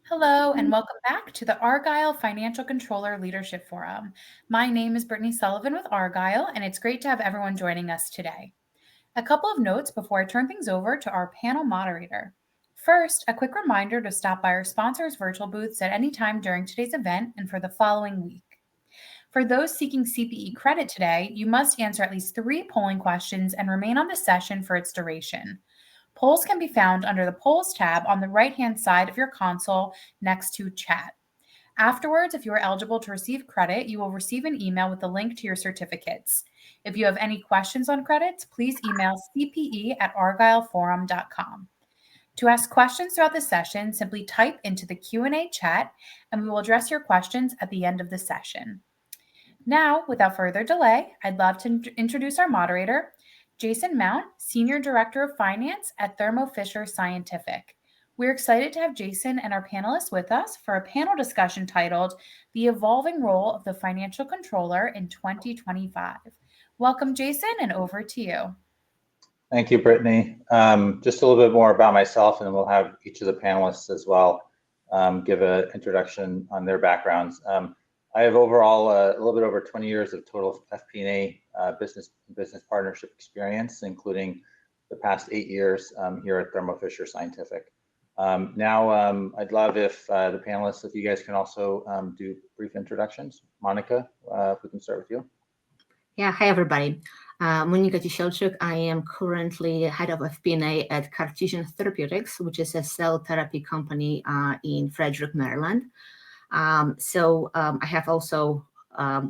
Hello, and welcome back to the Argyle Financial Controller Leadership Forum. My name is Brittany Sullivan with Argyle, and it's great to have everyone joining us today. A couple of notes before I turn things over to our panel moderator. First, a quick reminder to stop by our sponsors' virtual booths at any time during today's event and for the following week. For those seeking CPE credit today, you must answer at least 3 polling questions and remain on the session for its duration. Polls can be found under the Polls tab on the right-hand side of your console next to Chat. Afterwards, if you are eligible to receive credit, you will receive an email with a link to your certificates. If you have any questions on credits, please email cpe@argyleforum.com. To ask questions throughout the session, simply type into the Q&A chat, and we will address your questions at the end of the session. Now, without further delay, I'd love to introduce our moderator, Jason Mount, Senior Director of Finance at Thermo Fisher Scientific. We're excited to have Jason and our panelists with us for a panel discussion titled The Evolving Role of the Financial Controller in 2025. Welcome, Jason, and over to you. Thank you, Brittany. Just a little bit more about myself, and then we'll have each of the panelists as well give an introduction on their backgrounds. I have overall a little bit over 20 years of total FP&A business partnership experience, including the past 8 years here at Thermo Fisher Scientific. Now, I'd love if the panelists, if you guys can also do brief introductions. Monica, if we can start with you. Yeah, hi everybody. Monika Ciesielczyk. I am currently head of FP&A at Cartesian Therapeutics, which is a cell therapy company in Frederick, Maryland. I have also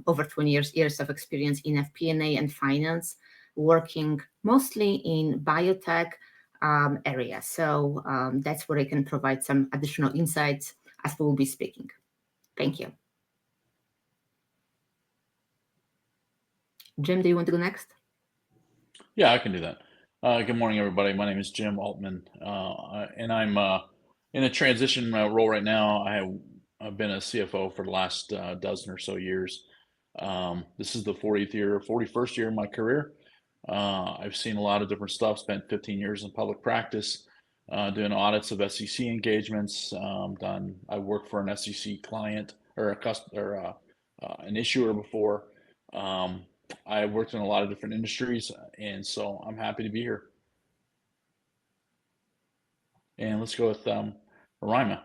over 20 years of experience in FP&A and finance, working mostly in biotech area. So that's where I can provide some additional insights as we will be speaking. Thank you. Jim, do you want to go next? Yeah, I can do that. Good morning, everybody. My name is Jim Altman, and I'm in a transition role right now. I've been a CFO for the last dozen or so years. This is the 41st year of my career. I've seen a lot of different stuff, spent 15 years in public practice, doing audits of SEC engagements. I worked for an SEC client or an issuer before. I worked in a lot of different industries, and so I'm happy to be here. And let's go with Moraima.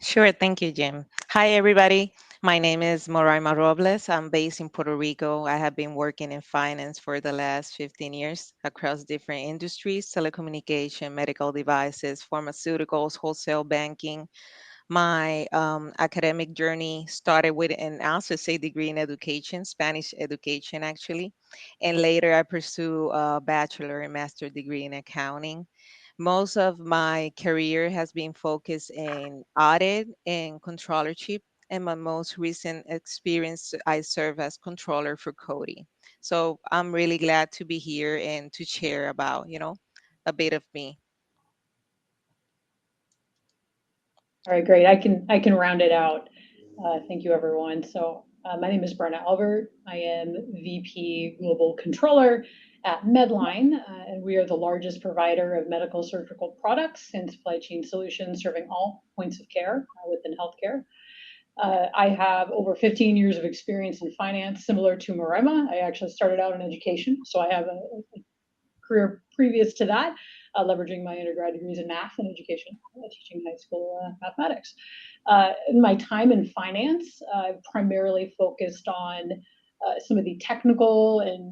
Sure, thank you, Jim. Hi, everybody. My name is Moraima Robles. I'm based in Puerto Rico. I have been working in finance for the last 15 years across different industries: telecommunication, medical devices, pharmaceuticals, wholesale banking. My academic journey started with an associate degree in education, Spanish education, actually. And later I pursued a bachelor and master degree in accounting. Most of my career has been focused in audit and controllership. And my most recent experience, I serve as controller for Cody. So I'm really glad to be here and to share about, a bit of me. All right, great. I can round it out. Thank you, everyone. So my name is Brenna Albert. I am VP Global Controller at Medline, and we are the largest provider of medical surgical products and supply chain solutions serving all points of care within healthcare. I have over 15 years of experience in finance, similar to Moraima. I actually started out in education, so I have a career previous to that, leveraging my undergrad degrees in math and education, teaching high school mathematics. In my time in finance, I've primarily focused on some of the technical and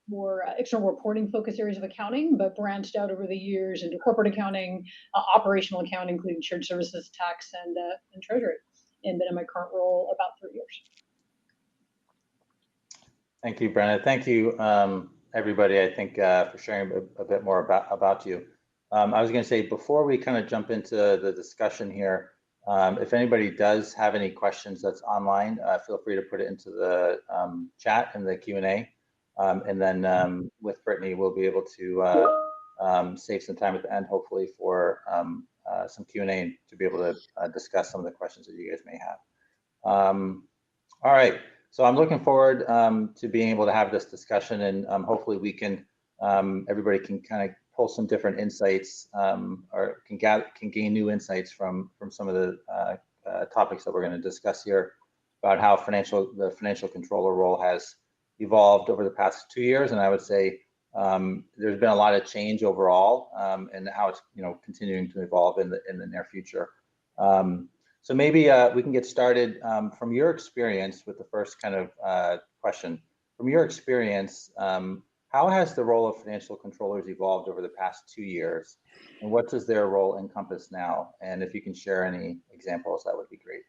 more external reporting focused areas of accounting, but branched out over the years into corporate accounting, operational accounting, including shared services, tax, and treasury, and been in my current role about 3 years. Thank you, Brenna. Thank you, everybody, I think, for sharing a bit more about you. I was going to say, before we kind of jump into the discussion here, if anybody does have any questions that's online, feel free to put it into the chat in the Q&A. And then with Brittany, we'll be able to save some time at the end, hopefully, for some Q&A to be able to discuss some of the questions that you guys may have. All right. So I'm looking forward to being able to have this discussion, and hopefully we can, everybody can kind of pull some different insights or can gain new insights from some of the topics that we're going to discuss here about how the financial controller role has evolved over the past 2 years. And I would say there's been a lot of change overall, and how it's continuing to evolve in the near future. So maybe we can get started from your experience with the first kind of question. From your experience, how has the role of financial controllers evolved over the past 2 years, and what does their role encompass now? And if you can share any examples, that would be great.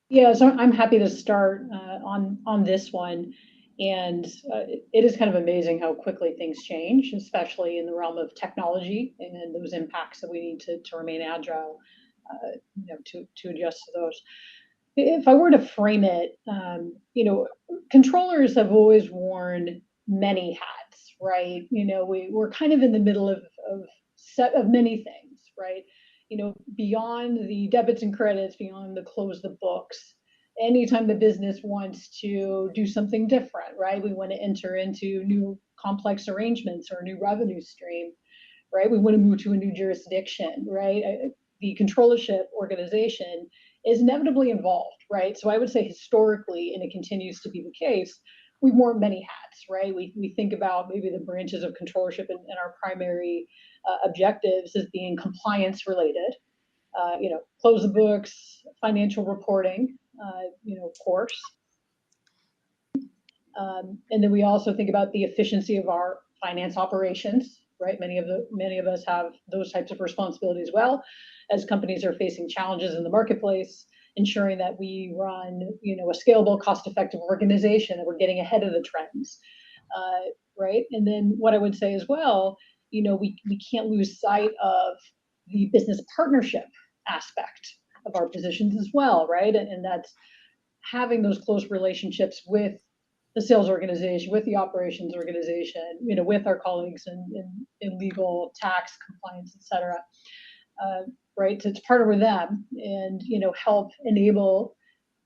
Yeah, so I'm happy to start on this one. And it is kind of amazing how quickly things change, especially in the realm of technology and those impacts that we need to remain agile, to adjust to those. If I were to frame it, controllers have always worn many hats, right? We're kind of in the middle of many things, right? Beyond the debits and credits, beyond the close the books, anytime the business wants to do something different, right? We want to enter into new complex arrangements or a new revenue stream, right? We want to move to a new jurisdiction, right? The controllership organization is inevitably involved, right? So I would say historically, and it continues to be the case, we've worn many hats, right? We think about maybe the branches of controllership and our primary objectives as being compliance related, close the books, financial reporting, of course. And then we also think about the efficiency of our finance operations, right? Many of us have those types of responsibilities as well, as companies are facing challenges in the marketplace, ensuring that we run, a scalable, cost-effective organization, and we're getting ahead of the trends, right? And then what I would say as well, we can't lose sight of the business partnership aspect of our positions as well, right? And that's having those close relationships with the sales organization, with the operations organization, with our colleagues in legal, tax, compliance, et cetera, right? To partner with them and, help enable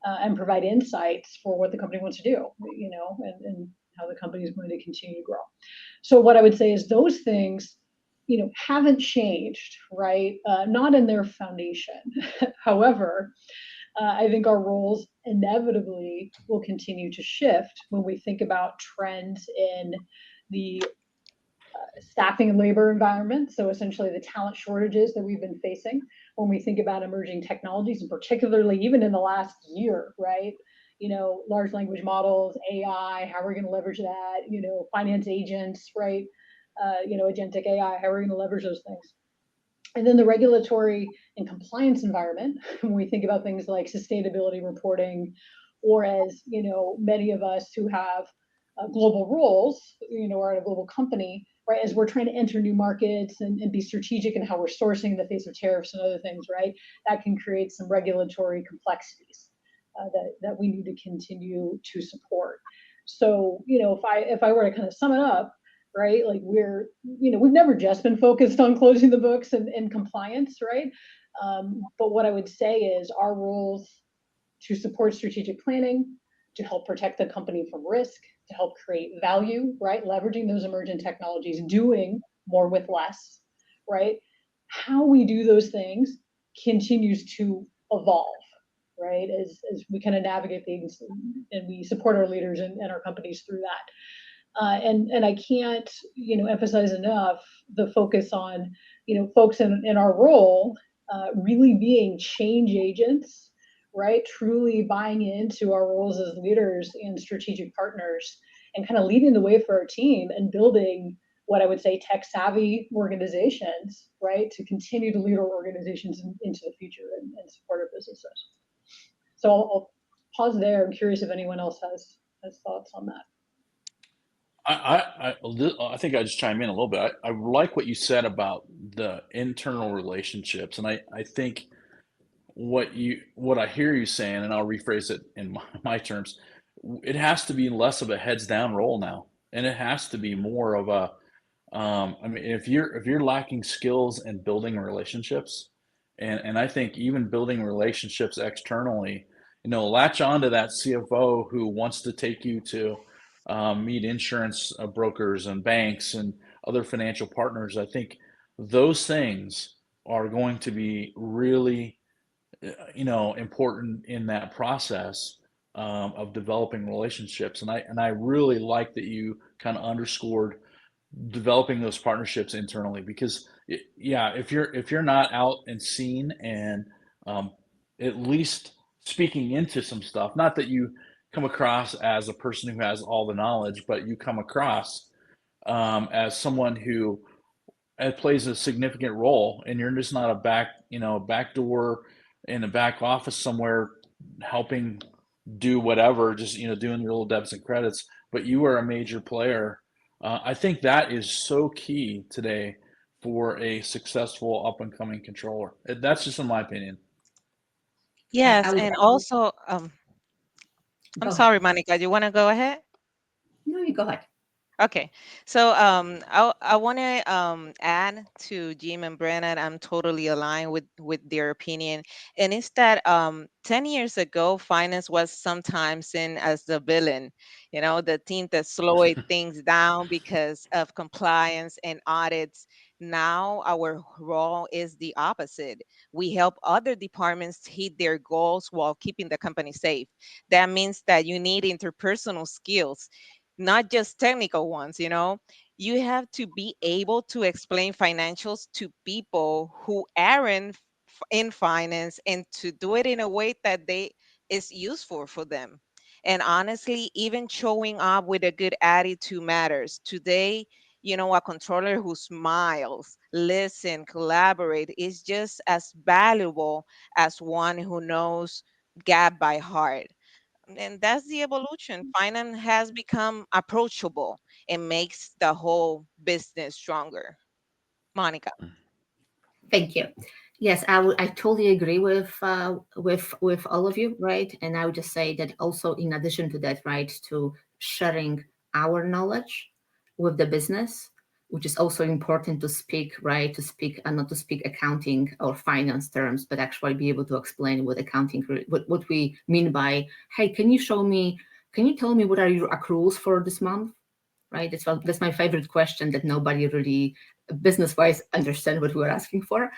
and provide insights for what the company wants to do, and how the company is going to continue to grow. So what I would say is those things, haven't changed, right? Not in their foundation. However, I think our roles inevitably will continue to shift when we think about trends in the staffing and labor environment. So essentially the talent shortages that we've been facing when we think about emerging technologies, and particularly even in the last year, right? Large language models, AI, how we're going to leverage that, finance agents, right? Agentic AI, how we're going to leverage those things. And then the regulatory and compliance environment, when we think about things like sustainability reporting, or as, many of us who have global roles, are at a global company, right? As we're trying to enter new markets and be strategic in how we're sourcing in the face of tariffs and other things, right? That can create some regulatory complexities that we need to continue to support. So, if I were to kind of sum it up, right? Like we've never just been focused on closing the books and compliance, right? But what I would say is our roles to support strategic planning, to help protect the company from risk, to help create value, right? Leveraging those emergent technologies, doing more with less, right? How we do those things continues to evolve, right? As we kind of navigate things and we support our leaders and our companies through that. And I can't, emphasize enough the focus on, folks in our role really being change agents, right? Truly buying into our roles as leaders and strategic partners, and kind of leading the way for our team and building what I would say tech savvy organizations, right? To continue to lead our organizations into the future and support our businesses. So I'll pause there. I'm curious if anyone else has thoughts on that. I think I just chime in a little bit. I like what you said about the internal relationships, and I think what I hear you saying, and I'll rephrase it in my terms, it has to be less of a heads down role now, and it has to be more of a I mean, if you're lacking skills in building relationships, and I think even building relationships externally, latch on to that CFO who wants to take you to meet insurance brokers and banks and other financial partners. I think those things are going to be really, important in that process of developing relationships. And I really like that you kind of underscored developing those partnerships internally, because yeah, if you're not out and seen and um, at least speaking into some stuff, not that you come across as a person who has all the knowledge, but you come across as someone who it plays a significant role, and you're just not a back door in a back office somewhere helping do whatever, just doing your little debits and credits, but you are a major player. I think that is so key today for a successful up and coming controller. That's just in my opinion. I Yes, would and also, I'm go ahead. sorry, Monica, you want to go ahead? No, you go ahead. Okay, so I want to add to Jim and Brennan. I'm totally aligned with their opinion, and it's that 10 years ago, finance was sometimes seen as the villain, the team that slowed things down because of compliance and audits. Now our role is the opposite. We help other departments hit their goals while keeping the company safe. That means that you need interpersonal skills, not just technical ones. You have to be able to explain financials to people who aren't in finance, and to do it in a way that they is useful for them. And honestly, even showing up with a good attitude matters today. A controller who smiles, listen, collaborate is just as valuable as one who knows gap by heart. And that's the evolution. Finance has become approachable and makes the whole business stronger. Monica. Thank you. Yes, I totally agree with all of you, right? And I would just say that also, in addition to that, right, to sharing our knowledge with the business, which is also important to speak, right, to speak and not to speak accounting or finance terms, but actually be able to explain what accounting, what we mean by, hey, can you tell me what are your accruals for this month? Right? That's my favorite question that nobody really business-wise understand what we're asking for,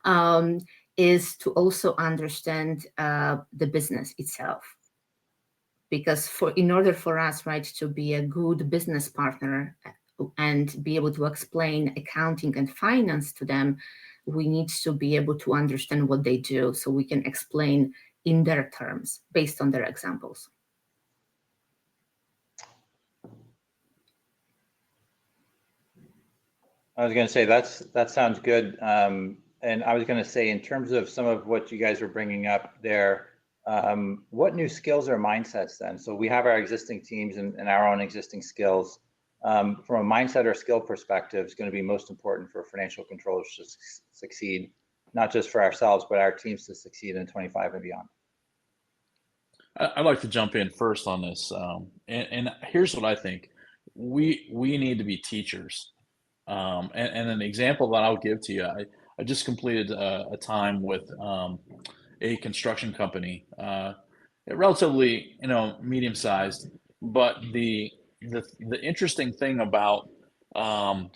um, is to also understand the business itself. Because in order for us, right, to be a good business partner and be able to explain accounting and finance to them, we need to be able to understand what they do so we can explain in their terms based on their examples. I was going to say that sounds good. And I was going to say, in terms of some of what you guys were bringing up there, what new skills or mindsets then? So we have our existing teams and our own existing skills. From a mindset or skill perspective, it's going to be most important for financial controllers to succeed, not just for ourselves, but our teams to succeed in 25 and beyond. I'd like to jump in first on this, and here's what I think: we need to be teachers. And an example that I'll give to you, I just completed a time with a construction company, relatively medium sized, but the interesting thing about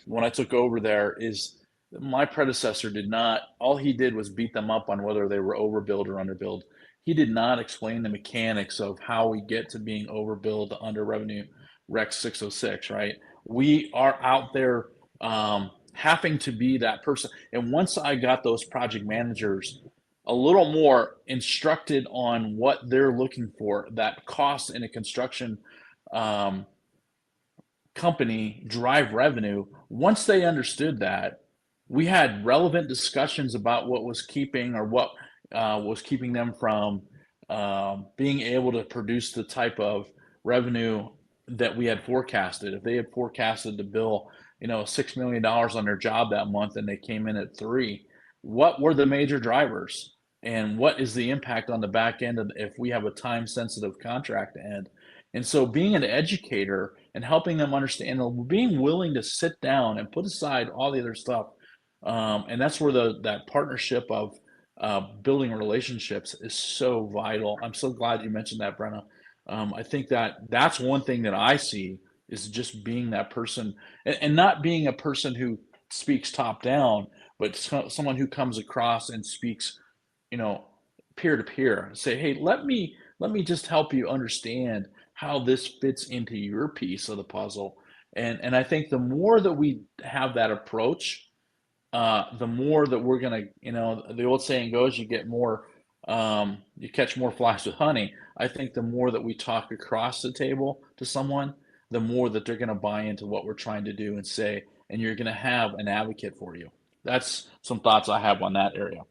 when I took over there is my predecessor did not. All he did was beat them up on whether they were overbilled or underbilled. He did not explain the mechanics of how we get to being overbilled to under revenue rec 606. Right, we are out there having to be that person. And once I got those project managers a little more instructed on what they're looking for, that cost in a construction um, company drive revenue, once they understood that, we had relevant discussions about what was keeping them from being able to produce the type of revenue that we had forecasted. If they had forecasted to bill, $6 million on their job that month and they came in at 3, what were the major drivers? And what is the impact on the back end if we have a time sensitive contract to end? And so being an educator and helping them understand, and being willing to sit down and put aside all the other stuff, and that's where that partnership of building relationships is so vital. I'm so glad you mentioned that, Brenna. I think that's one thing that I see is just being that person, and not being a person who speaks top down, but someone who comes across and speaks, you know, peer to peer. Say, hey, let me just help you understand how this fits into your piece of the puzzle. And I think the more that we have that approach, the more that we're gonna, the old saying goes, you catch more flies with honey. I think the more that we talk across the table to someone, the more that they're gonna buy into what we're trying to do and say, and you're gonna have an advocate for you. That's some thoughts I have on that area.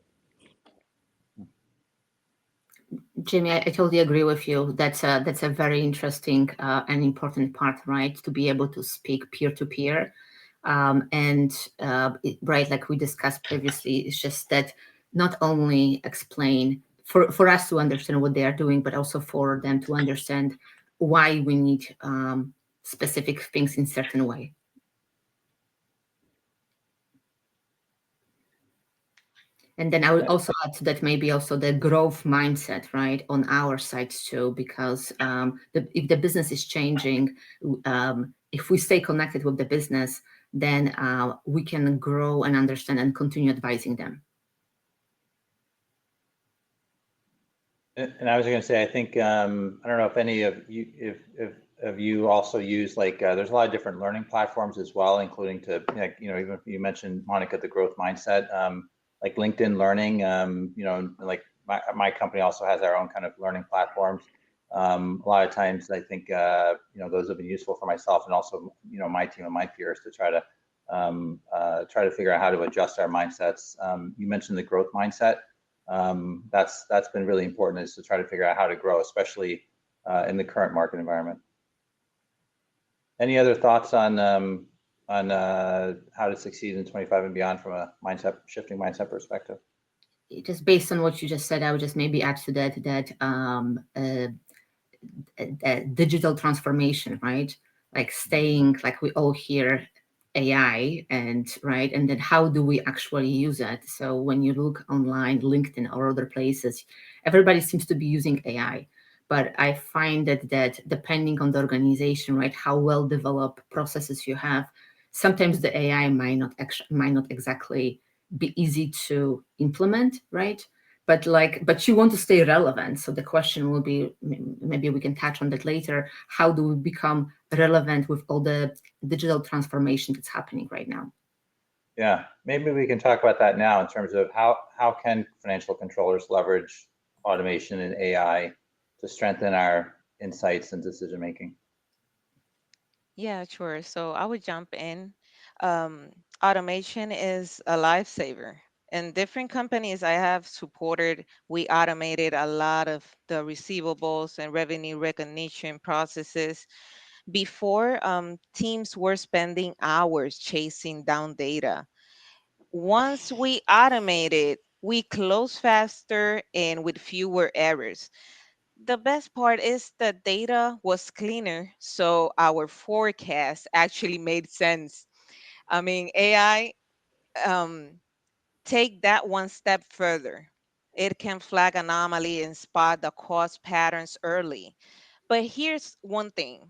Jimmy, I totally agree with you. That's a very interesting and important part, right? To be able to speak peer to peer, right, like we discussed previously, it's just that not only explain for us to understand what they are doing, but also for them to understand why we need specific things in certain way. And then I would also add to that maybe also the growth mindset, right, on our side too, because if the business is changing, if we stay connected with the business, then we can grow and understand and continue advising them. And I was going to say, I think I don't know if any of you, if you also use there's a lot of different learning platforms as well, including even if you mentioned, Monica, the growth mindset, like LinkedIn Learning, like my company also has our own kind of learning platforms. A lot of times I think those have been useful for myself and also my team and my peers to try to figure out how to adjust our mindsets. You mentioned the growth mindset. That's been really important, is to try to figure out how to grow, especially in the current market environment. Any other thoughts on how to succeed in 25 and beyond from a shifting mindset perspective? Just based on what you just said, I would just maybe add to that digital transformation, right? Like staying, like we all hear AI, and right, and then how do we actually use it? So when you look online, LinkedIn or other places, everybody seems to be using AI. But I find that depending on the organization, right, how well developed processes you have, sometimes the AI might not exactly be easy to implement, right? But you want to stay relevant. So the question will be, maybe we can touch on that later. How do we become relevant with all the digital transformation that's happening right now? Yeah, maybe we can talk about that now in terms of how can financial controllers leverage automation and AI to strengthen our insights and decision making. Yeah, sure. So I would jump in. Automation is a lifesaver. In different companies I have supported, we automated a lot of the receivables and revenue recognition processes. Before, teams were spending hours chasing down data. Once we automated, we close faster and with fewer errors. The best part is the data was cleaner, so our forecast actually made sense. I mean, AI, um, take that one step further. It can flag anomaly and spot the cost patterns early. But here's one thing: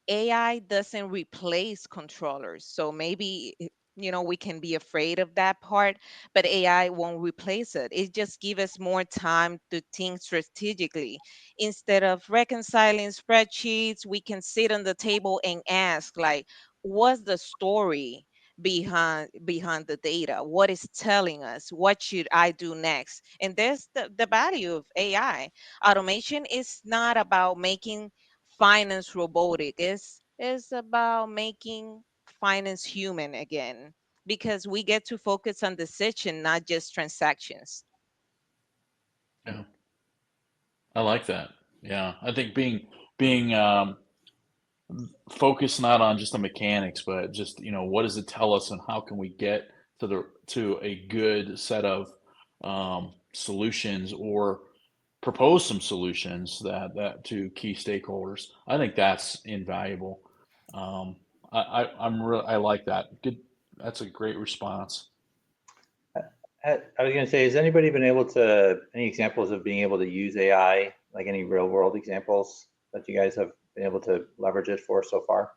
AI doesn't replace controllers. So maybe, we can be afraid of that part, but AI won't replace it. It just gives us more time to think strategically. Instead of reconciling spreadsheets, we can sit on the table and ask, like, what's the story behind the data? What is telling us? What should I do next? And there's the value of AI. Automation is not about making finance robotic. It's about making finance human again, because we get to focus on decision, not just transactions. Yeah, I like that. Yeah, I think being focused not on just the mechanics, but just what does it tell us, and how can we get to a good set of solutions, or propose some solutions that to key stakeholders. I think that's invaluable. I like that. Good. That's a great response. I was going to say, has anybody been able to, any examples of being able to use AI, like any real world examples that you guys have been able to leverage it for so far?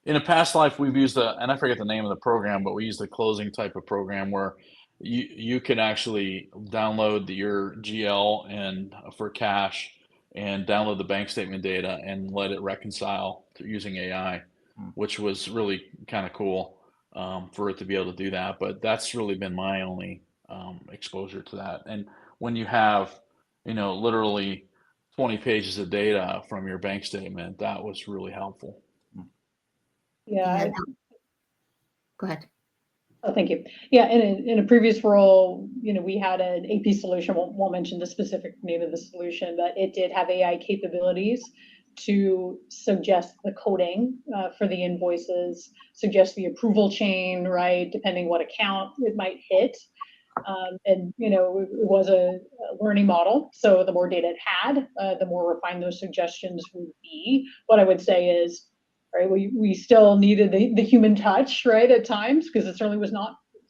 In a past life, we've used and I forget the name of the program, but we used the closing type of program where you can actually download your GL and for cash and download the bank statement data and let it reconcile using AI, which was really kind of cool for it to be able to do that. But that's really been my only exposure to that. And when you have, literally 20 pages of data from your bank statement, that was really helpful. Yeah. Go ahead. Oh, thank you. Yeah, in a previous role, we had an AP solution. Won't mention the specific name of the solution, but it did have AI capabilities to suggest the coding for the invoices, suggest the approval chain, right, depending what account it might hit. And it was a learning model. So the more data it had, the more refined those suggestions would be. What I would say is, right, we still needed the human touch, right, at times, because it certainly it's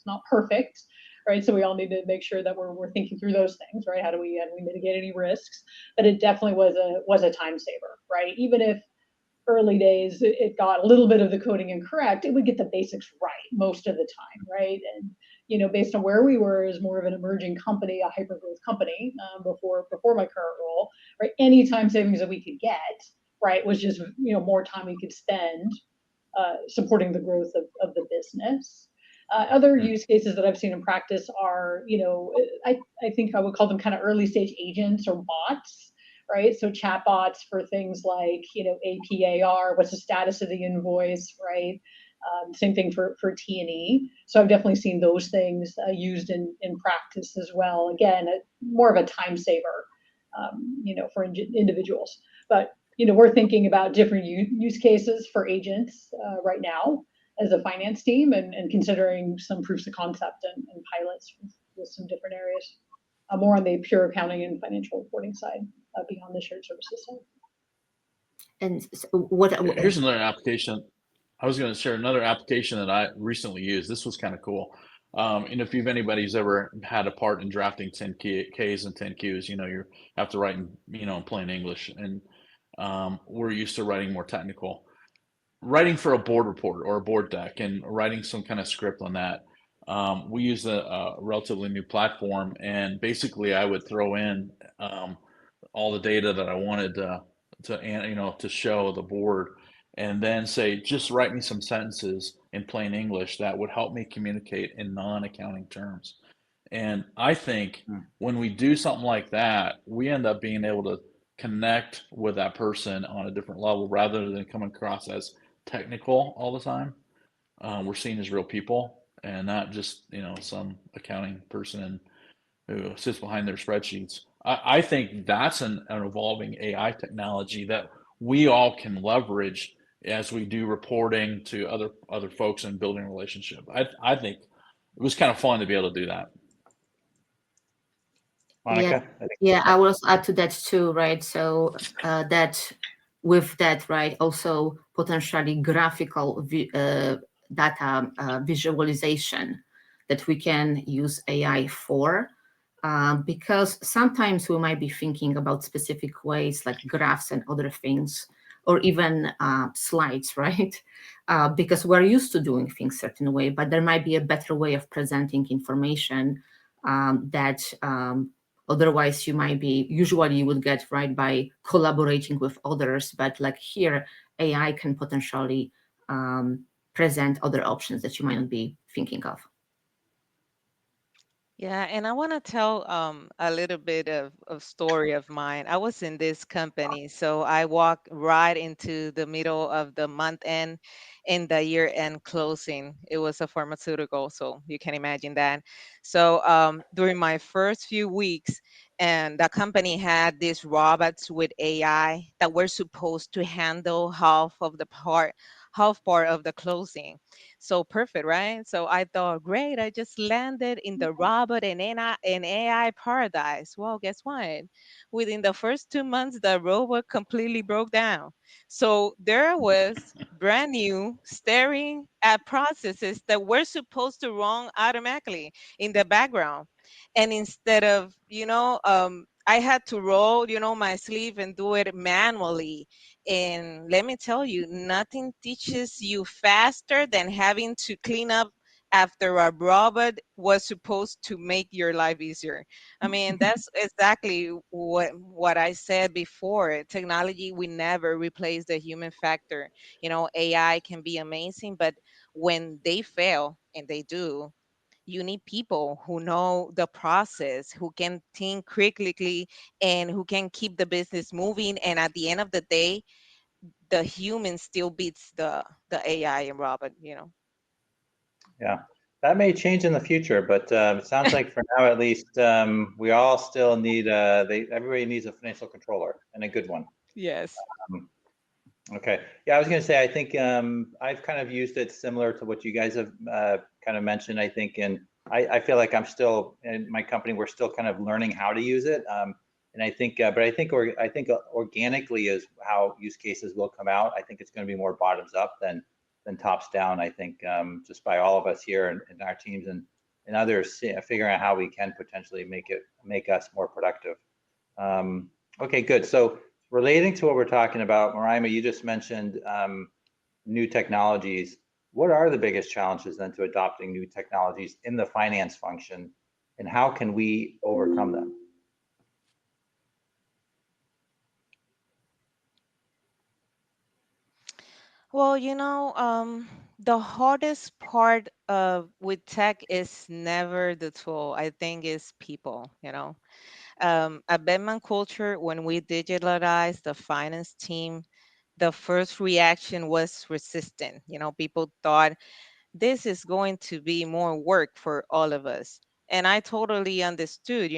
not perfect, right? So we all need to make sure that we're thinking through those things, right? How do we mitigate any risks? But it definitely was a time saver, right? Even if early days it got a little bit of the coding incorrect, it would get the basics right most of the time, right? And based on where we were as more of an emerging company, a hyper growth company, before my current role, right? Any time savings that we could get, right, was just more time we could spend supporting the growth of the business. Other use cases that I've seen in practice are, I think I would call them kind of early stage agents or bots, right? So chatbots for things like, APAR, what's the status of the invoice, right? Same thing for T&E. So I've definitely seen those things used in practice as well. Again, more of a time saver, for individuals. But we're thinking about different use cases for agents right now as a finance team, and considering some proofs of concept and pilots with some different areas, more on the pure accounting and financial reporting side, beyond the shared services side. And so Here's another application. I was going to share another application that I recently used. This was kind of cool. And if anybody's ever had a part in drafting 10Ks and 10Qs, you have to write in plain English, and we're used to writing more technical. Writing for a board report or a board deck and writing some kind of script on that. We use a relatively new platform, and basically I would throw in all the data that I wanted to show the board, and then say, just write me some sentences in plain English that would help me communicate in non-accounting terms. And I think when we do something like that, we end up being able to connect with that person on a different level rather than coming across as technical all the time. We're seen as real people and not just some accounting person who sits behind their spreadsheets. I think that's an evolving AI technology that we all can leverage as we do reporting to other folks and building relationship. I think it was kind of fun to be able to do that. Monica? Yeah, I will add to that too, right? So that with that, right, also potentially graphical data visualization that we can use AI for, because sometimes we might be thinking about specific ways like graphs and other things, or even slides, right? Because we're used to doing things certain way, but there might be a better way of presenting information that otherwise usually you would get, right, by collaborating with others. But like here, AI can potentially present other options that you might not be thinking of. Yeah, and I want to tell a little bit of story of mine. I was in this company, so I walked right into the middle of the month end and the year end closing. It was a pharmaceutical, so you can imagine that. So during my first few weeks, and the company had these robots with AI that were supposed to handle half part of the closing. So perfect, right? So I thought, great, I just landed in the robot and AI paradise. Well, guess what? Within the first 2 months, the robot completely broke down. So there was brand new staring at processes that were supposed to run automatically in the background. And instead of, I had to roll, my sleeve and do it manually. And let me tell you, nothing teaches you faster than having to clean up after a robot was supposed to make your life easier. I mean, that's exactly what I said before. Technology will never replace the human factor. AI can be amazing, but when they fail, and they do, you need people who know the process, who can think critically, and who can keep the business moving. And at the end of the day, the human still beats the AI and robot. Yeah, that may change in the future, but it sounds like for now at least, we all still need everybody needs a financial controller, and a good one. Yes. Um, Okay. Yeah, I was going to say, I think I've kind of used it similar to what you guys have kind of mentioned, I think, and I feel like I'm still in my company, we're still kind of learning how to use it. And I think, but I think organically is how use cases will come out. I think it's going to be more bottoms up than tops down. I think just by all of us here and our teams and others figuring out how we can potentially make us more productive. Okay, good. So relating to what we're talking about, Marima, you just mentioned new technologies. What are the biggest challenges then to adopting new technologies in the finance function, and how can we overcome them? Well, the hardest part of with tech is never the tool. I think is people. At Bedman Culture, when we digitalized the finance team, the first reaction was resistant. People thought this is going to be more work for all of us. And I totally understood,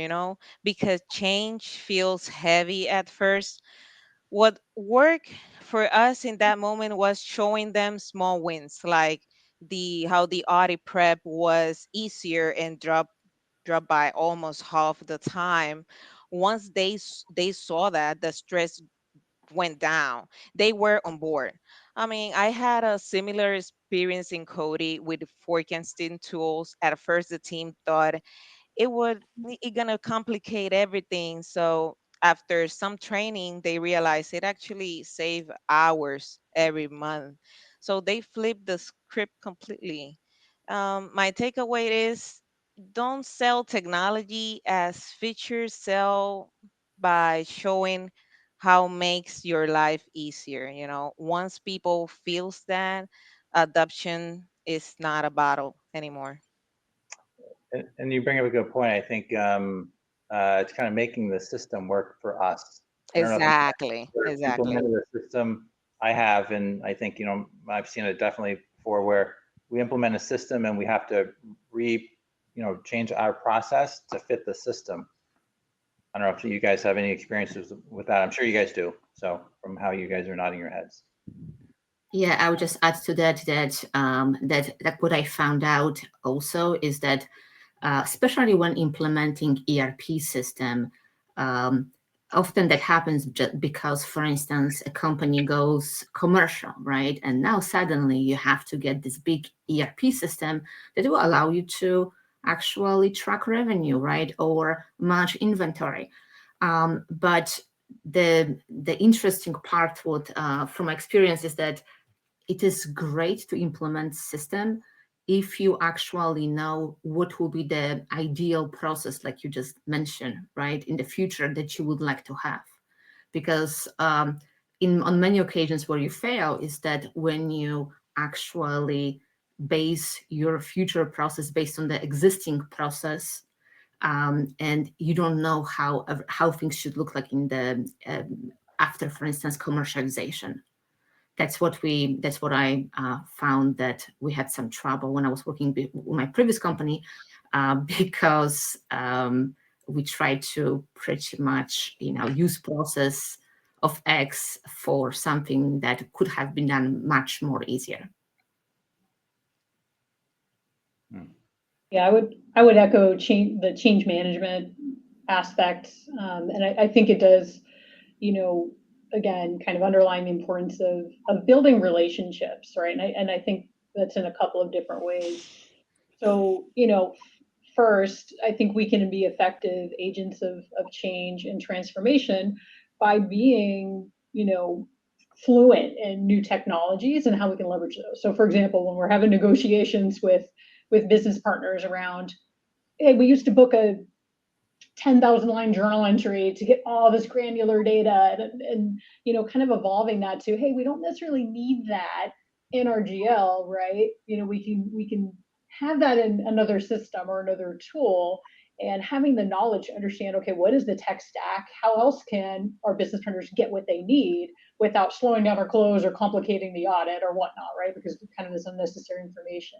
because change feels heavy at first. What worked for us in that moment was showing them small wins, like the how the audit prep was easier and dropped by almost half the time. Once they saw that, the stress went down. They were on board. I mean, I had a similar experience in Cody with forecasting tools. At first, the team thought it gonna complicate everything. So after some training, they realized it actually saved hours every month. So they flipped the script completely. My takeaway is, don't sell technology as features, sell by showing how makes your life easier. Once people feels that, adoption is not a battle anymore. And you bring up a good point. I think it's kind of making the system work for us. I don't know if you Exactly, ever exactly. implemented a system. I have, and I think I've seen it definitely before, where we implement a system and we have to change our process to fit the system. I don't know if you guys have any experiences with that. I'm sure you guys do. So from how you guys are nodding your heads. Yeah, I would just add to that what I found out also is that especially when implementing ERP system, um, often that happens just because, for instance, a company goes commercial, right? And now suddenly you have to get this big ERP system that will allow you to actually track revenue, right? Or manage inventory. But the interesting part from my experience is that it is great to implement system if you actually know what will be the ideal process, like you just mentioned, right, in the future that you would like to have. Because on many occasions where you fail is that when you actually base your future process based on the existing process, and you don't know how things should look like in the after, for instance, commercialization. That's what I found, that we had some trouble when I was working with my previous company, because we tried to pretty much use process of X for something that could have been done much more easier. Yeah, I would echo the change management aspect, and I think it does, again, kind of underline the importance of building relationships, right? And I think that's in a couple of different ways. So, first, I think we can be effective agents of change and transformation by being, fluent in new technologies and how we can leverage those. So, for example, when we're having negotiations with business partners around, hey, we used to book a 10,000 line journal entry to get all this granular data, and kind of evolving that to, hey, we don't necessarily need that in our GL, right? We can have that in another system or another tool, and having the knowledge to understand, okay, what is the tech stack? How else can our business partners get what they need without slowing down our close or complicating the audit or whatnot, right? Because kind of this unnecessary information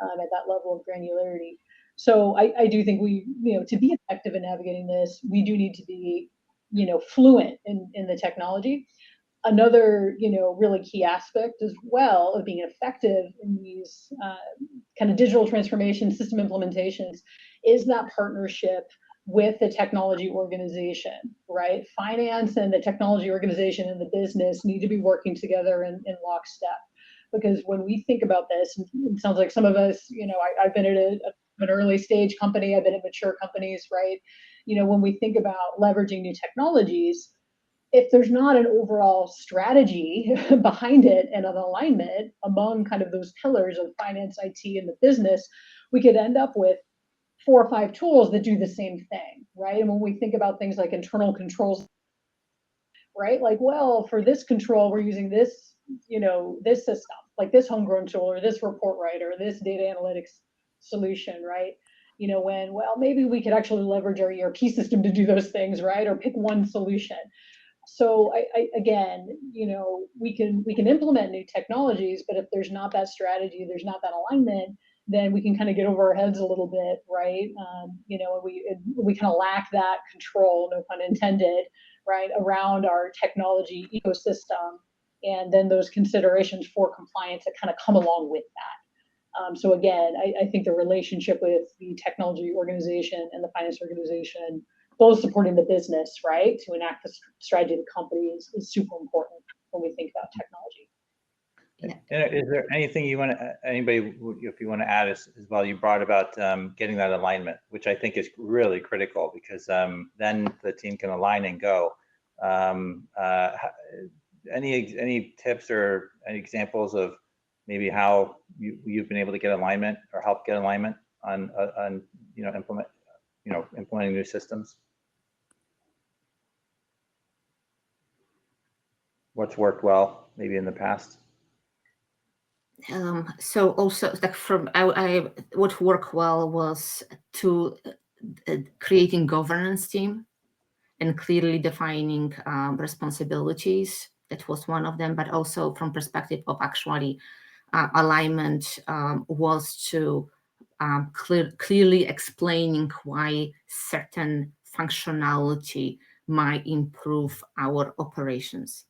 at that level of granularity. So I do think we, to be effective in navigating this, we do need to be, fluent in the technology. Another, really key aspect as well of being effective in these kind of digital transformation system implementations is that partnership with the technology organization, right? Finance and the technology organization and the business need to be working together in lockstep. Because when we think about this, it sounds like some of us, I've been at an early stage company, I've been at mature companies, right? When we think about leveraging new technologies, if there's not an overall strategy behind it and an alignment among kind of those pillars of finance, IT, and the business, we could end up with 4 or 5 tools that do the same thing, right? And when we think about things like internal controls, right? Like, well, for this control, we're using this, this system, like this homegrown tool or this report writer, this data analytics solution, right? Well, maybe we could actually leverage our ERP system to do those things, right? Or pick one solution. So again, we can implement new technologies, but if there's not that strategy, there's not that alignment, then we can kind of get over our heads a little bit, right? We kind of lack that control, no pun intended, right, around our technology ecosystem, and then those considerations for compliance that kind of come along with that. So again, I think the relationship with the technology organization and the finance organization, both supporting the business, right, to enact the strategy of the company is super important when we think about technology. Is there anything anybody, if you want to add as well, you brought about getting that alignment, which I think is really critical, because then the team can align and go. Any tips or any examples of maybe how you've been able to get alignment or help get alignment on implementing new systems? What's worked well, maybe in the past? So also, like what worked well was to creating governance team and clearly defining responsibilities. That was one of them, but also from perspective of actually alignment was to clearly explaining why certain functionality might improve our operations.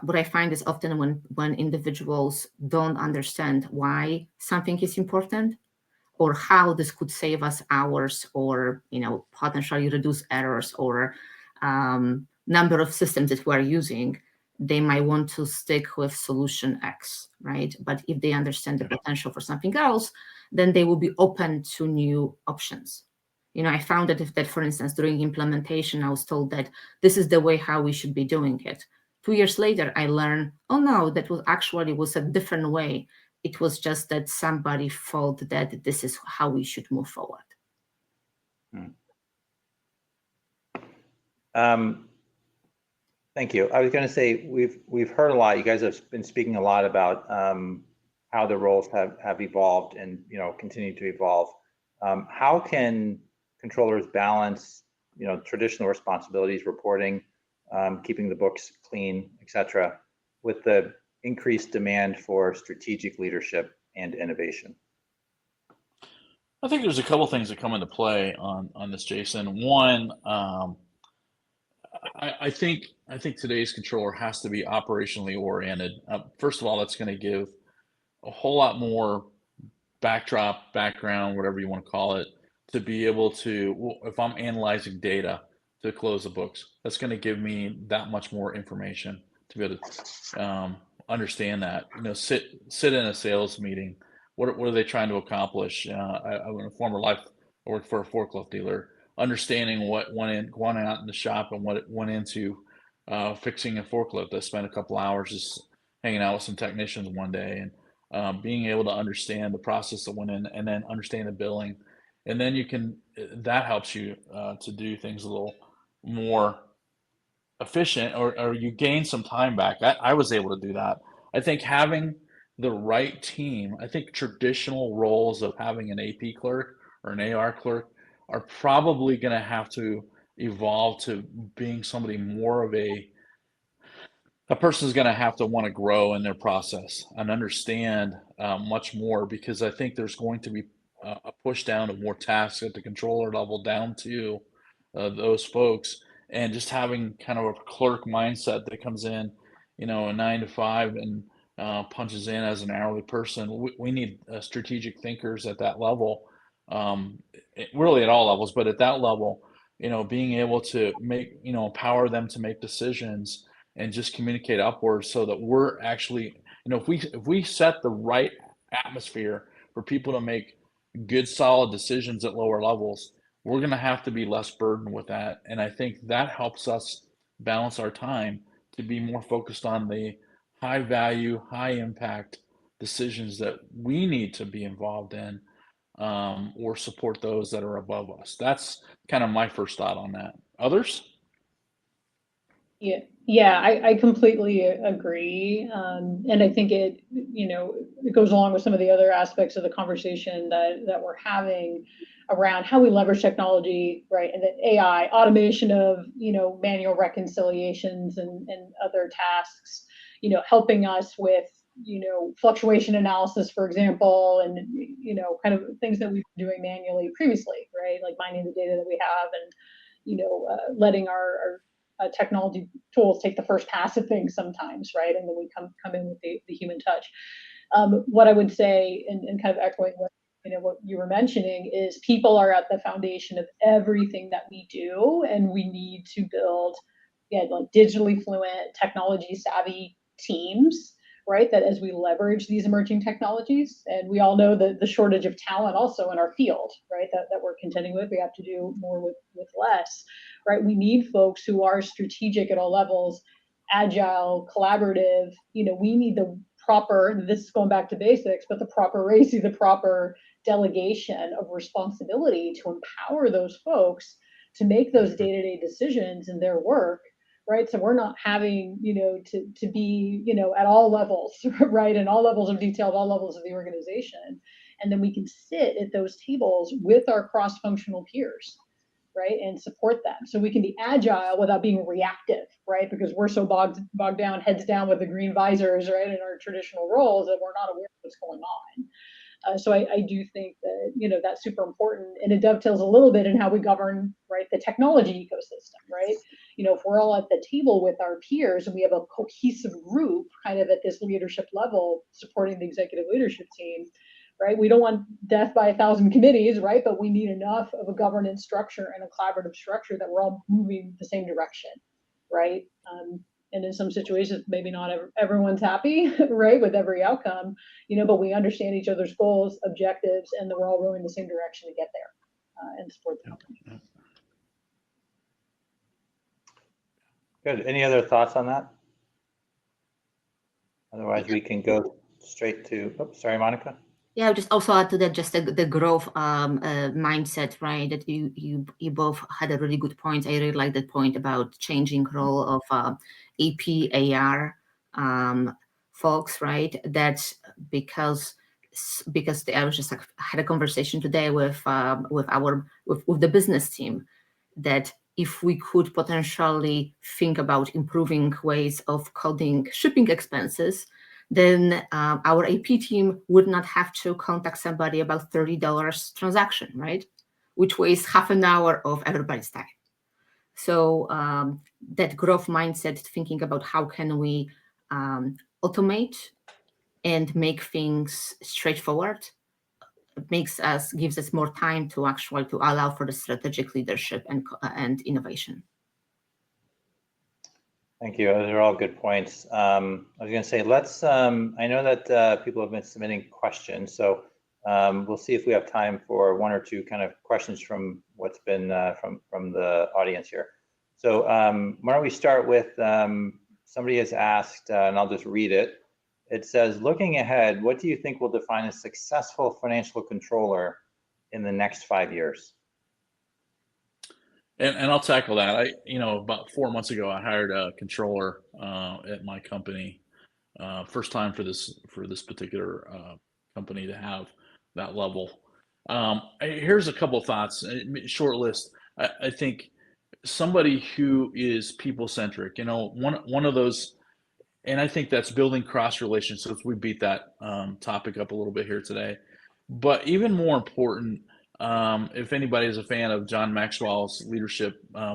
What I find is often when individuals don't understand why something is important or how this could save us hours or potentially reduce errors or number of systems that we're using, they might want to stick with solution X, right? But if they understand the potential for something else, then they will be open to new options. I found that, for instance, during implementation, I was told that this is the way how we should be doing it. 2 years later, I learned, oh no, that was a different way. It was just that somebody felt that this is how we should move forward. Thank you. I was going to say, we've heard a lot. You guys have been speaking a lot about how the roles have evolved and continue to evolve. How can controllers balance traditional responsibilities, reporting, keeping the books clean, etc., with the increased demand for strategic leadership and innovation? I think there's a couple things that come into play on this, Jason. One, I think today's controller has to be operationally oriented. First of all, that's going to give a whole lot more background, whatever you want to call it, to be able to, if I'm analyzing data to close the books, that's going to give me that much more information to be able to understand that. Sit in a sales meeting what are they trying to accomplish? I in a former life, I worked for a forklift dealer, understanding what went out in the shop and what it went into fixing a forklift. I spent a couple hours just hanging out with some technicians one day, and being able to understand the process that went in, and then understand the billing, and then that helps you to do things a little more efficient, or you gain some time back. I was able to do that. I think having the right team, I think traditional roles of having an AP clerk or an AR clerk are probably going to have to evolve to being somebody more of a person's going to have to want to grow in their process and understand much more, because I think there's going to be a push down of more tasks at the controller level down to those folks, and just having kind of a clerk mindset that comes in, a 9 to 5 and punches in as an hourly person. We need strategic thinkers at that level, really at all levels, but at that level, being able to make, empower them to make decisions and just communicate upwards, so that we're actually, if we set the right atmosphere for people to make good, solid decisions at lower levels, we're going to have to be less burdened with that. And I think that helps us balance our time to be more focused on the high value, high impact decisions that we need to be involved in, or support those that are above us. That's kind of my first thought on that. Others? Yeah, I completely agree. And I think it goes along with some of the other aspects of the conversation that we're having around how we leverage technology, right? And the AI, automation of, manual reconciliations and other tasks, helping us with, fluctuation analysis, for example, and, kind of things that we've been doing manually previously, right? Like mining the data that we have and, letting our technology tools take the first pass at things sometimes, right? And then we come in with the human touch. What I would say, and kind of echoing what you were mentioning, is people are at the foundation of everything that we do, and we need to build, like digitally fluent, technology savvy teams, right? That as we leverage these emerging technologies, and we all know the shortage of talent also in our field, right? That we're contending with, we have to do more with less, right? We need folks who are strategic at all levels, agile, collaborative. We need the proper, this is going back to basics, but the proper ratio, the proper delegation of responsibility to empower those folks to make those day-to-day decisions in their work, right? So we're not having, to be, at all levels, right? And all levels of detail, all levels of the organization. And then we can sit at those tables with our cross-functional peers, right? And support them. So we can be agile without being reactive, right? Because we're so bogged down, heads down with the green visors, right? In our traditional roles that we're not aware of what's going on. So I do think that, that's super important, and it dovetails a little bit in how we govern, right, the technology ecosystem, right? If we're all at the table with our peers and we have a cohesive group kind of at this leadership level supporting the executive leadership team, right? We don't want death by 1,000 committees, right? But we need enough of a governance structure and a collaborative structure that we're all moving the same direction, right? And in some situations, maybe not everyone's happy, right, with every outcome, but we understand each other's goals, objectives, and that we're all rowing the same direction to get there and support the company. Good. Any other thoughts on that? Otherwise, we can go straight to, oops, sorry, Monica. Yeah, I'll just also add to that just the growth mindset, right? That you both had a really good point. I really like that point about changing role of AP, AR folks, right? That's because I was just had a conversation today with the business team that if we could potentially think about improving ways of coding shipping expenses, then our AP team would not have to contact somebody about $30 transaction, right? Which wastes half an hour of everybody's time. So that growth mindset, thinking about how can we automate and make things straightforward, gives us more time to allow for the strategic leadership and innovation. Thank you. Those are all good points. I was going to say, let's, I know that people have been submitting questions, so we'll see if we have time for one or two kind of questions from what's been from the audience here. So why don't we start with, somebody has asked, and I'll just read it. It says, looking ahead, what do you think will define a successful financial controller in the next 5 years? And I'll tackle that. About 4 months ago, I hired a controller at my company. First time for this particular company to have that level. Here's a couple of thoughts. Short list. I think somebody who is people centric. One of those, and I think that's building cross relationships. We beat that topic up a little bit here today. But even more important, if anybody is a fan of John Maxwell's leadership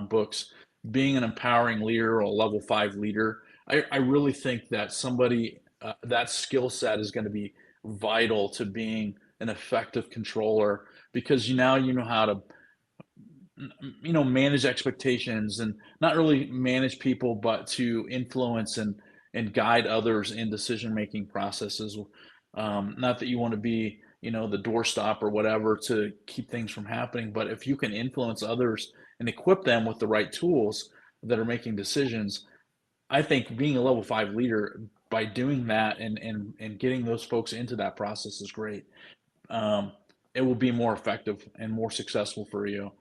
books, being an empowering leader or a level 5 leader, I really think that somebody, that skill set is going to be vital to being an effective controller, because now you know how to manage expectations, and not really manage people, but to influence and guide others in decision making processes. Not that you want to be the doorstop or whatever to keep things from happening, but if you can influence others and equip them with the right tools that are making decisions, I think being a level 5 leader, by doing that and getting those folks into that process, is great. It will be more effective and more successful for you.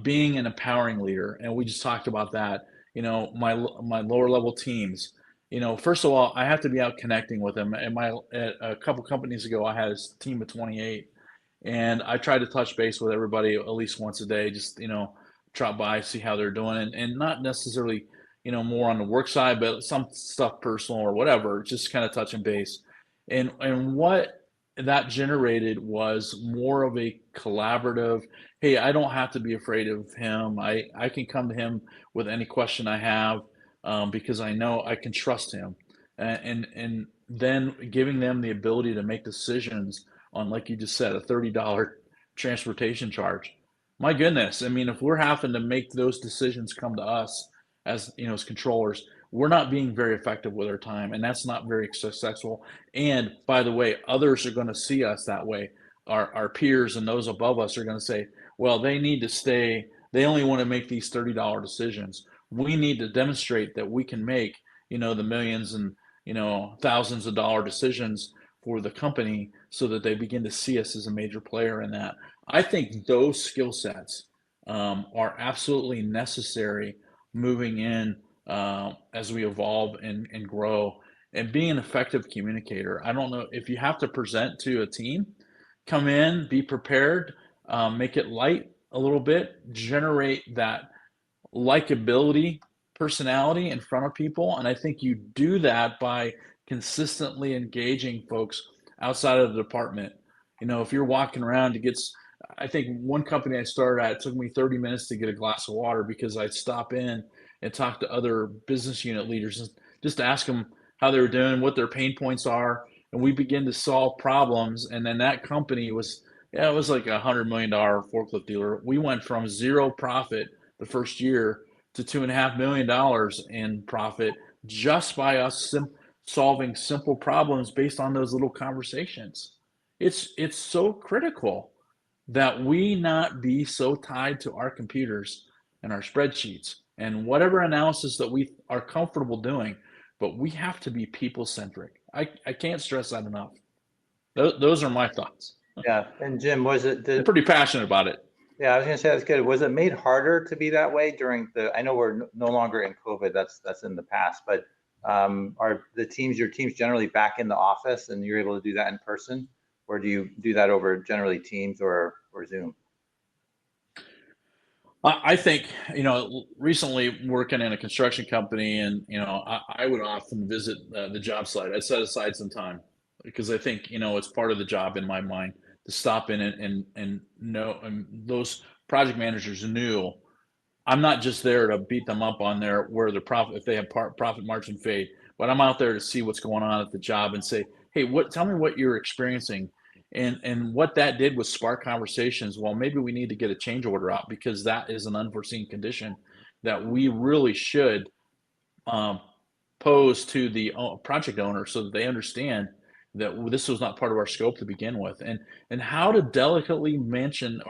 Being an empowering leader, and we just talked about that. My lower level teams. First of all, I have to be out connecting with them. At a couple companies ago, I had a team of 28, and I tried to touch base with everybody at least once a day. Just drop by, see how they're doing, and not necessarily more on the work side, but some stuff personal or whatever. Just kind of touching base, and what that generated was more of a collaborative. Hey, I don't have to be afraid of him. I can come to him with any question I have, because I know I can trust him. And then giving them the ability to make decisions on, like you just said, a $30 transportation charge. My goodness, I mean, if we're having to make those decisions come to us as controllers, we're not being very effective with our time, and that's not very successful. And by the way, others are going to see us that way. Our peers and those above us are going to say, well, they need to stay. They only want to make these $30 decisions. We need to demonstrate that we can make, the millions and, thousands of dollar decisions for the company, so that they begin to see us as a major player in that. I think those skill sets are absolutely necessary moving in, as we evolve and grow. And being an effective communicator, I don't know if you have to present to a team, come in, be prepared, make it light a little bit, generate that likability personality in front of people. And I think you do that by consistently engaging folks outside of the department. If you're walking around I think one company I started at, it took me 30 minutes to get a glass of water, because I'd stop in and talk to other business unit leaders and just ask them how they were doing, what their pain points are. And we begin to solve problems. And then that company was, yeah, it was like $100 million forklift dealer. We went from zero profit the first year to $2.5 million in profit, just by us solving simple problems based on those little conversations. It's so critical that we not be so tied to our computers and our spreadsheets and whatever analysis that we are comfortable doing, but we have to be people centric. I can't stress that enough. Those are my thoughts. Yeah, and Jim, I'm pretty passionate about it. Yeah, I was going to say that's good. Was it made harder to be that way during I know we're no longer in COVID, that's in the past, but are your teams generally back in the office and you're able to do that in person, or do you do that over generally Teams or Zoom? I think, recently working in a construction company, and, I would often visit the job site. I'd set aside some time, because I think, it's part of the job in my mind to stop in and know, and those project managers knew I'm not just there to beat them up on where the profit, if they have profit margin fade, but I'm out there to see what's going on at the job and say, hey, tell me what you're experiencing. And what that did was spark conversations. Well, maybe we need to get a change order out, because that is an unforeseen condition that we really should pose to the project owner so that they understand that this was not part of our scope to begin with, and how to delicately mention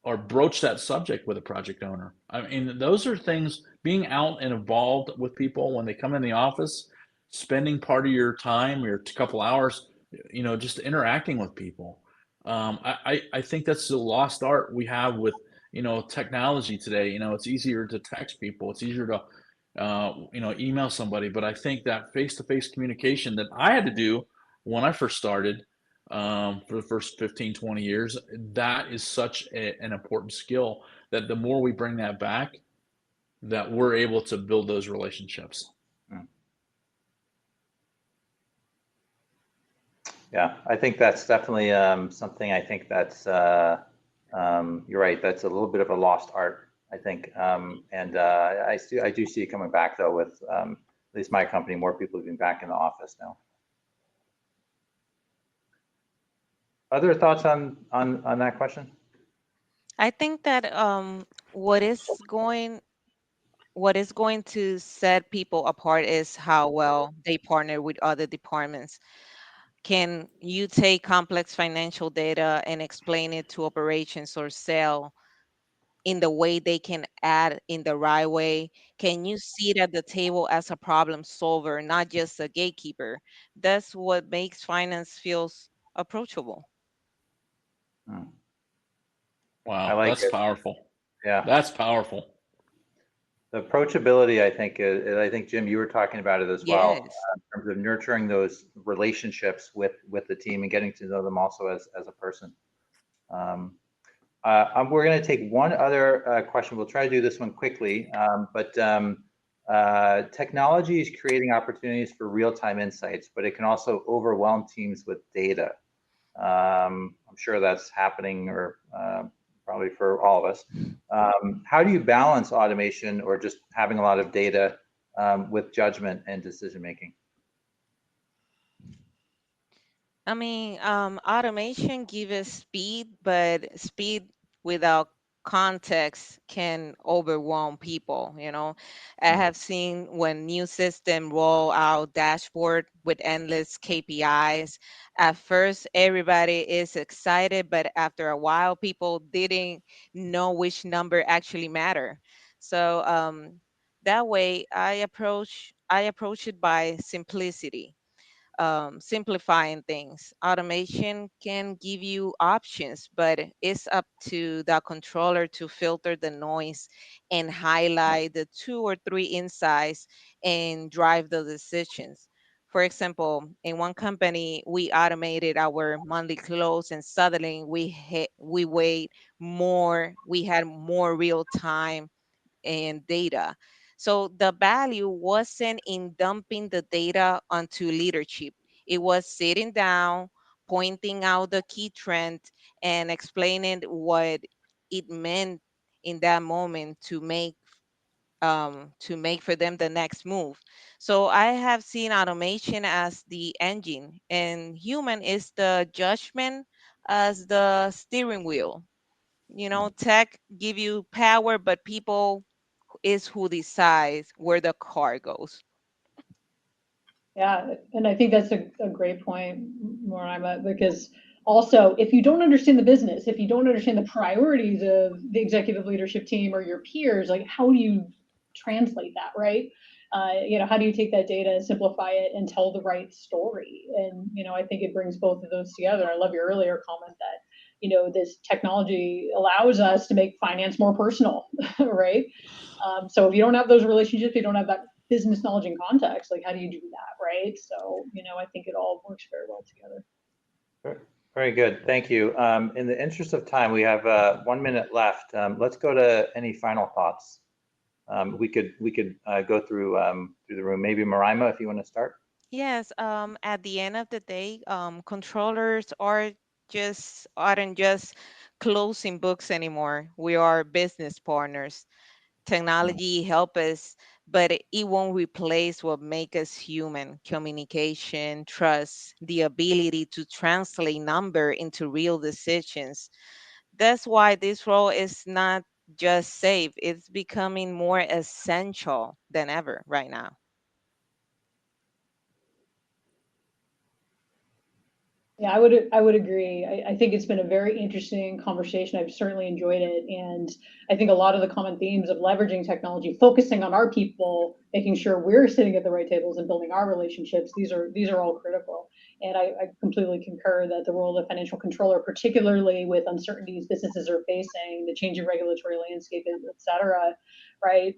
or broach that subject with a project owner. I mean, those are things, being out and involved with people when they come in the office, spending part of your time, your couple hours, just interacting with people. I think that's the lost art we have with, technology today. It's easier to text people. It's easier to, email somebody. But I think that face-to-face communication that I had to do when I first started, for the first 15, 20 years, that is such an important skill that the more we bring that back, that we're able to build those relationships. Yeah, I think that's definitely something. I think that's you're right. That's a little bit of a lost art, I think, and I do see it coming back though. With at least my company, more people have been back in the office now. Other thoughts on that question? I think that what is going to set people apart is how well they partner with other departments. Can you take complex financial data and explain it to operations or sale in the way they can add in the right way? Can you sit at the table as a problem solver, not just a gatekeeper? That's what makes finance feels approachable. Hmm. I Wow, like that's it. powerful. Yeah. That's powerful. The approachability, I think, Jim, you were talking about it as well, Yes. in terms of nurturing those relationships with the team and getting to know them also as a person. We're going to take one other question. We'll try to do this one quickly, but technology is creating opportunities for real-time insights, but it can also overwhelm teams with data. I'm sure that's happening, or probably for all of us. How do you balance automation or just having a lot of data with judgment and decision making? I mean, automation gives us speed, but speed without context can overwhelm people. I have seen when new system roll out dashboard with endless KPIs. At first, everybody is excited, but after a while, people didn't know which number actually matter. So that way, I approach it by simplicity, simplifying things. Automation can give you options, but it's up to the controller to filter the noise and highlight the 2 or 3 insights and drive the decisions. For example, in one company, we automated our monthly close, and suddenly we had more real time and data. So the value wasn't in dumping the data onto leadership. It was sitting down, pointing out the key trend, and explaining what it meant in that moment to make for them the next move. So I have seen automation as the engine, and human is the judgment as the steering wheel. Tech give you power, but people is who decides where the car goes. Yeah, and I think that's a great point, Morima, because also if you don't understand the business, if you don't understand the priorities of the executive leadership team or your peers, like how do you translate that, right? How do you take that data, simplify it, and tell the right story? And I think it brings both of those together. I love your earlier comment that this technology allows us to make finance more personal, right? So if you don't have those relationships, you don't have that business knowledge and context, like how do you do that, right? So I think it all works very well together. Very good, thank you. In the interest of time, we have 1 minute left. Let's go to any final thoughts. We could go through the room. Maybe Marima, if you want to start. Yes, at the end of the day, controllers aren't just closing books anymore. We are business partners. Technology help us, but it won't replace what make us human: communication, trust, the ability to translate number into real decisions. That's why this role is not just save. It's becoming more essential than ever right now. Yeah, I would agree. I think it's been a very interesting conversation. I've certainly enjoyed it. And I think a lot of the common themes of leveraging technology, focusing on our people, making sure we're sitting at the right tables and building our relationships, these are all critical. And I completely concur that the role of the financial controller, particularly with uncertainties businesses are facing, the changing regulatory landscape, et cetera, right?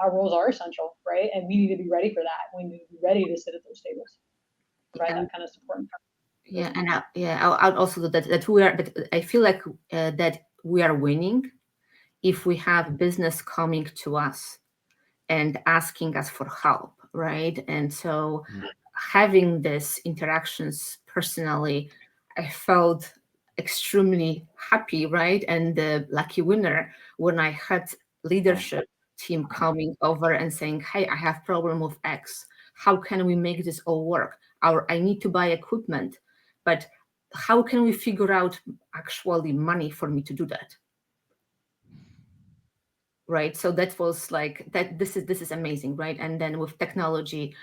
Our roles are essential, right? And we need to be ready for that. We need to be ready to sit at those tables, provide that kind of support. Yeah, and I'll also do that I feel like that we are winning if we have business coming to us and asking us for help, right? And so having these interactions personally, I felt extremely happy, right? And the lucky winner when I had leadership team coming over and saying, hey, I have problem with X. How can we make this all work? Or I need to buy equipment, but how can we figure out actually money for me to do that? Right. So that was like that. This is amazing, right? And then with technology,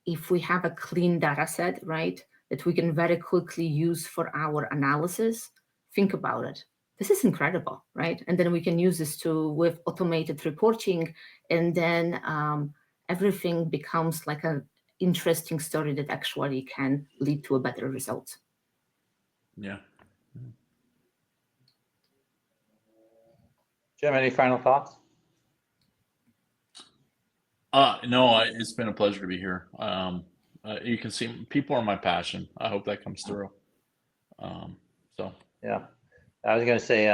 if we have a clean data set, right, that we can very quickly use for our analysis, think about it. This is incredible, right? And then we can use this with automated reporting, and then everything becomes like an interesting story that actually can lead to a better result. Yeah. Jim, any final thoughts? No, it's been a pleasure to be here. You can see people are my passion. I hope that comes through. So Yeah, I was going to say,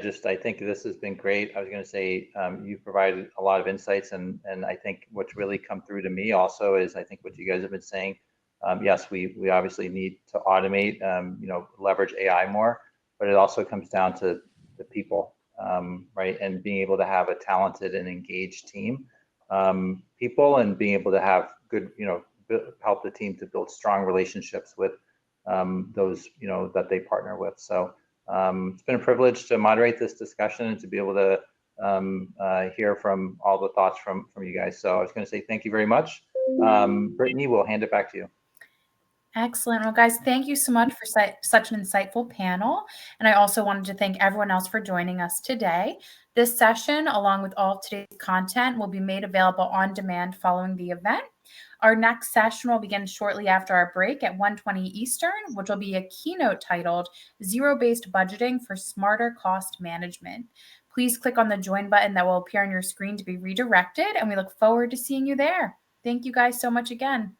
just I think this has been great. I was going to say you provided a lot of insights, and I think what's really come through to me also is I think what you guys have been saying. Yes, we obviously need to automate, leverage AI more, but it also comes down to the people, right? And being able to have a talented and engaged team, people, and being able to have good, help the team to build strong relationships with those that they partner with. So it's been a privilege to moderate this discussion and to be able to hear from all the thoughts from you guys. So I was going to say thank you very much. Brittany, we'll hand it back to you. Excellent. Well, guys, thank you so much for such an insightful panel. And I also wanted to thank everyone else for joining us today. This session, along with all of today's content, will be made available on demand following the event. Our next session will begin shortly after our break at 1:20 Eastern, which will be a keynote titled Zero-Based Budgeting for Smarter Cost Management. Please click on the join button that will appear on your screen to be redirected, and we look forward to seeing you there. Thank you guys so much again.